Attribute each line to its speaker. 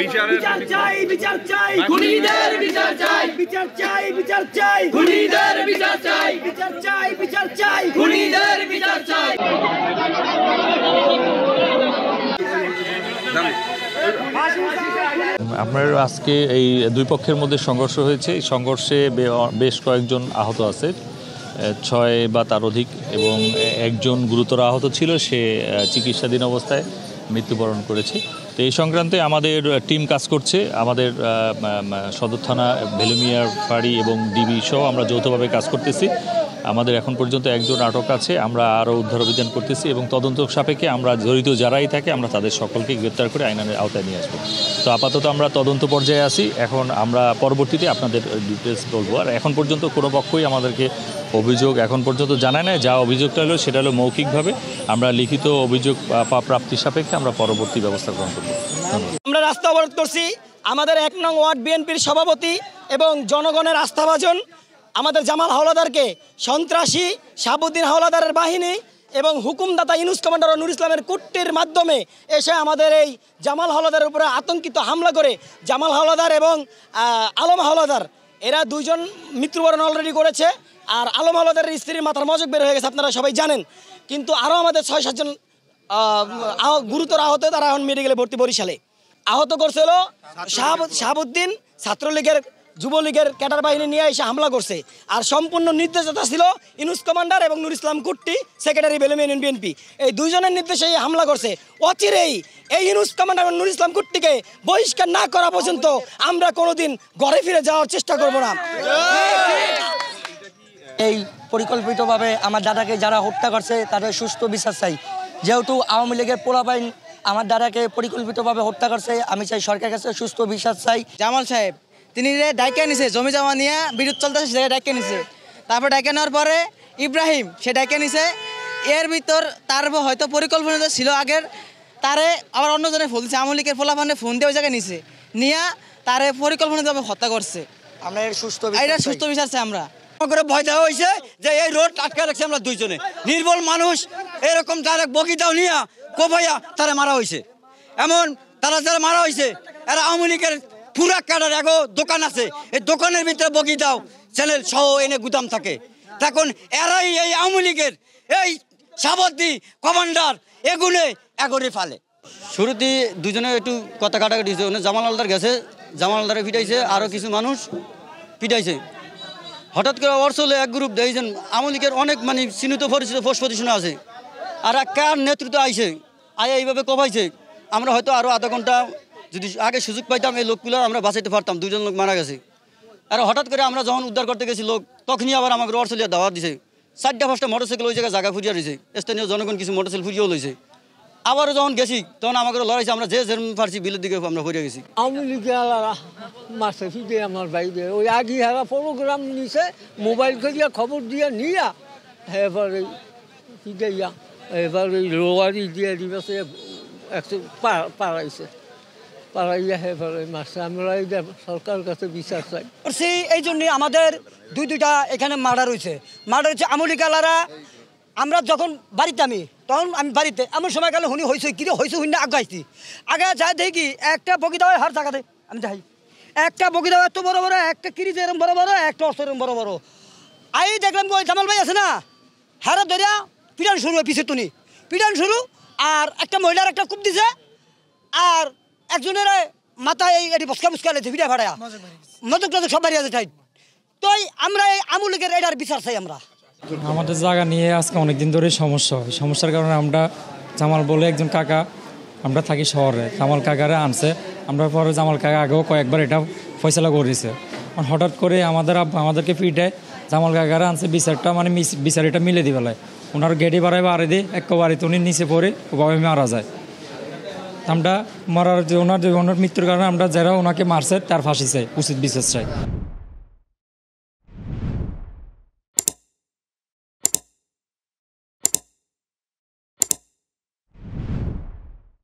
Speaker 1: বিচার চাই, বিচার চাই, খুনিদের বিচার চাই, বিচার চাই, বিচার চাই, খুনিদের বিচার চাই, বিচার চাই, বিচার চাই, খুনিদের বিচার চাই।
Speaker 2: আপনার আজকে এই দুই পক্ষের মধ্যে সংঘর্ষ হয়েছে। এই সংঘর্ষে বেশ কয়েকজন আহত আছে, 6 বা তার অধিক, এবং একজন গুরুতর আহত ছিল, সে চিকিৎসাধীন অবস্থায় মৃত্যুবরণ করেছে। তো এই সংক্রান্তে আমাদের টিম কাজ করছে। আমাদের সদর থানা, ভেলুমিয়ার ফাঁড়ি এবং ডিবি সহ আমরা যৌথভাবে কাজ করতেছি। আমাদের এখন পর্যন্ত একজন আটক আছে, আমরা আরও উদ্ধার অভিযান করতেছি এবং তদন্ত সাপেক্ষে আমরা জড়িত যারাই থাকে আমরা তাদের সকলকে গ্রেপ্তার করে আইনের আওতায় নিয়ে আসবো। তো আপাতত আমরা তদন্ত পর্যায়ে আছি, এখন আমরা পরবর্তীতে আপনাদের ডিটেলস বলবো। আর এখন পর্যন্ত কোনো পক্ষই আমাদেরকে অভিযোগ এখন পর্যন্ত জানায় না। যা অভিযোগটা হলো সেটা হলো মৌখিকভাবে, আমরা লিখিত অভিযোগ প্রাপ্তি সাপেক্ষে আমরা পরবর্তী ব্যবস্থা গ্রহণ করব।
Speaker 3: আমরা রাস্তা অবরোধ করছি। আমাদের 1 নং ওয়ার্ড বিএনপির সভাপতি এবং জনগণের আস্থাভাজন আমাদের জামাল হাওলাদারকে সন্ত্রাসী শাহাবুদ্দিন হাওলাদারের বাহিনী এবং হুকুমদাতা ইউনুস কমান্ডার ও নুর ইসলামের কুট্টির মাধ্যমে এসে আমাদের এই জামাল হাওলাদারের উপরে আতঙ্কিত হামলা করে জামাল হাওলাদার এবং আলম হাওলাদার এরা দুইজন মৃত্যুবরণ অলরেডি করেছে। আর আলম হাওলাদারের স্ত্রীর মাথার মজক বের হয়ে গেছে, আপনারা সবাই জানেন। কিন্তু আরও আমাদের 6-7 জন গুরুতর আহত, তারা এখন মেডিকেলে ভর্তি বরিশালে। আহত করছিল শাহাবুদ্দিন ছাত্রলীগের যুবলীগের ক্যাডার বাহিনী নিয়ে এসে হামলা করছে। আর সম্পূর্ণ নির্দেশদাতা ছিল ইউনুস কমান্ডার এবং নুর ইসলাম কুট্টি, সেক্রেটারি ভেলুমিয়া ইউনিয়ন বিএনপি। এই দুইজনের নির্দেশে হামলা করছে। অচিরেই এই ইউনুস কমান্ডার এবং নুর ইসলাম কুট্টিকে বহিষ্কার না করা পর্যন্ত আমরা কোনোদিন ঘরে ফিরে যাওয়ার চেষ্টা করব না।
Speaker 4: এই পরিকল্পিতভাবে আমার দাদাকে যারা হত্যা করছে তাদের সুস্থ বিচার চাই। যেহেতু আওয়ামী লীগের পোলাপাইন আমার দাদাকে পরিকল্পিতভাবে হত্যা করছে, আমি চাই সরকারের কাছে সুস্থ বিচার চাই।
Speaker 5: জামাল সাহেব তিনি ডাইকা নিছে, জমি জমা নিয়ে বিদ্যুৎ চলতেছে, সে ডাইকা নিছে। তারপর ডাইকা নেওয়ার পরে ইব্রাহিম সে ডাইকা নিছে। এর ভিতর তার হয়তো পরিকল্পনা ছিল আগের, তারে আবার অন্যজনে ফোন দিচ্ছে, আওয়ামী লীগের পোলাপানে ফোন দিয়ে ওই জায়গায় নিছে, নিয়ে তারে পরিকল্পনাভাবে হত্যা করছে।
Speaker 4: আমরা সুস্থ
Speaker 5: বিচার চাই। আমরা
Speaker 3: করে ভয় দেওয়া হয়েছে যে এই রোড আটকে রাখছে আমরা দুইজনে নির্বল মানুষ, এরকম ডাইরেক্ট বগিটাও নিয়ে কোভাইয়া তারা মারা হয়েছে। এমন তারা যারা মারা হয়েছে এরা আওয়ামী লীগের পুরা ক্যাডার, এগো দোকান আছে, এই দোকানের ভিতরে বগিটাও চ্যানেল সহ এনে গুদাম থাকে। তখন এরাই এই আওয়ামী লীগের এই সাবদ্দি কমান্ডার এগুনে এগরে ফালে।
Speaker 4: শুরুতে দুজনে একটু কথা কাটাকাটি হয়েছে, জামাল হাওলাদার গেছে, জামাল হাওলাদারে পিটাইছে, আরও কিছু মানুষ পিটাইছে। হঠাৎ করে অর্চলে এক গ্রুপ দেখছেন আওয়ামী লীগের অনেক মানে চিহ্নিত পরিচিত ফোর্স পজিশনে আছে, আর কার নেতৃত্ব আইছে আয়া এইভাবে কমাইছে। আমরা হয়তো আরও আধা ঘন্টা যদি আগে সুযোগ পাইতাম এই লোকগুলো আমরা বাঁচাইতে পারতাম। 2 জন লোক মারা গেছে। আর হঠাৎ করে আমরা যখন উদ্ধার করতে গেছি লোক, তখনই আবার আমাকে অর্চলিয়া দাওয়াত দিছে। 4টা-5টা মোটরসাইকেল ওই জায়গায় জায়গা ফুরিয়ে রয়েছে, স্থানীয় জনগণ কিছু মোটরসাইকেল ফুরিয়েও লইছে। আবারও যখন গেছি তখন আমাকে লড়াইছে, আমরা যে যেরকম পারছি বিলের দিকে আমরা ফুরিয়ে গেছি।
Speaker 6: আওয়ামী লীগের মাসে ফিরে আমার বাইরে ওই আগে হারা প্রোগ্রাম নিছে, মোবাইল করিয়া খবর দিয়া নিয়া এবারে ফিরাইয়া এবার ওই লোয়ারি দিয়ে দিবসে পাড়াইছে, পাড়াইয়া এবারে মাসে আমরা সরকারের কাছে বিচার চাই।
Speaker 4: এই জন্যে আমাদের দুইটা এখানে মার্ডার হয়েছে। আওয়ামী লীগালারা আমরা যখন বাড়িতে তখন আমি বাড়িতে এমন সময় গেলে হুনি হয়েছে কিরে হয়েছে হুনি আগাইছি, আগে যাই দেখি একটা বগিদা হয় হার জায়গাতে আমি যাই, একটা বগিদা এত বড় বড়, একটা কিরিজ এরম বড় বড়, একটা অস্ত্র এরম বড় বড়। আই দেখলাম ওই জামাল ভাই আছে না, হ্যাঁ ধরিয়া পিটান শুরু হয়, পিছের তুনি পিটান শুরু। আর একটা মহিলার একটা কূপ দিছে, আর একজনের মাথায় এই বসকা বুসকা লেছে পিঠা ফাড়ায়া মজক টজক সব বাড়ি আছে ঠাই। তো আমরা এই আওয়ামী লীগের এটার বিচার চাই। আমরা
Speaker 7: আমাদের জায়গা নিয়ে আজকে অনেকদিন ধরে সমস্যা হয়, সমস্যার কারণে আমরা জামাল বলে একজন কাকা, আমরা থাকি শহরে, জামাল কাকারে আনছে। আমরা পরে জামাল কাকা আগেও কয়েকবার এটা ফয়সলা করেছে। হঠাৎ করে আমাদেরকে পিটায় জামাল কাকারে আনছে, বিচারটা মানে বিচার এটা মিলে দিবেলায় ওনার গেডি বাড়াই বাড়ি দিয়ে একবারে উনি নিচে পড়ে ওভাবে মারা যায়। আমরা ওনার মৃত্যুর কারণে আমরা যারা ওনাকে মারছে তার ফাঁসি চাই, উচিত বিচার চাই।